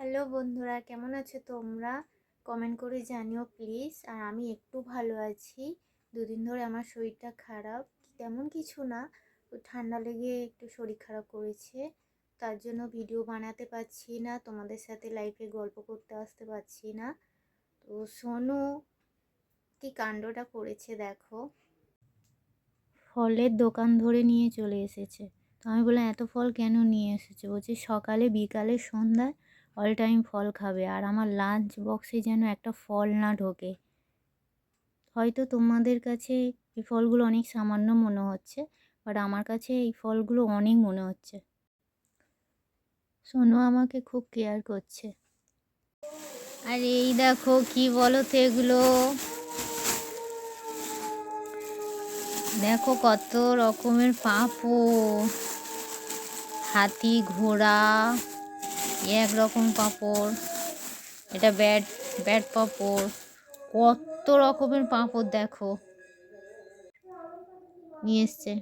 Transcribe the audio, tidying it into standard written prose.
Hello বন্ধুরা, কেমন আছো তোমরা? কমেন্ট করে জানিও প্লিজ। আর আমি একটু ভালো আছি। দুদিন ধরে আমার শরীরটা খারাপ, তেমন কিছু না, ওই ঠান্ডা লেগে একটু শরীর খারাপ করেছে। তার জন্য ভিডিও বানাতে পারছি না, তোমাদের সাথে লাইভে গল্প করতে আসতে পারছি না। তো সোনু কি কাণ্ডটা করেছে দেখো। ফলের দোকান ধরে নিয়ে চলে এসেছে। তো আমি বললাম এত ফল কেন নিয়ে এসেছে? বলছে সকালে বিকালে সন্ধ্যায় অল টাইম ফল খাবে, আর আমার লাঞ্চ বক্সে যেন একটা ফল না ঢোকে। হয়তো তোমাদের কাছে এই ফলগুলো অনেক সামান্য মনে হচ্ছে, বাট আমার কাছে এই ফলগুলো অনেক মনে হচ্ছে। সোনু আমাকে খুব কেয়ার করছে। আর এই দেখো কি বলো তো এগুলো, দেখো কত রকমের পাঁপড়, হাতি ঘোড়া, এক রকম পাঁপড়, এটা ব্যাট ব্যাট পাঁপড়, কত রকমের পাঁপড় দেখো নিয়ে এসছে।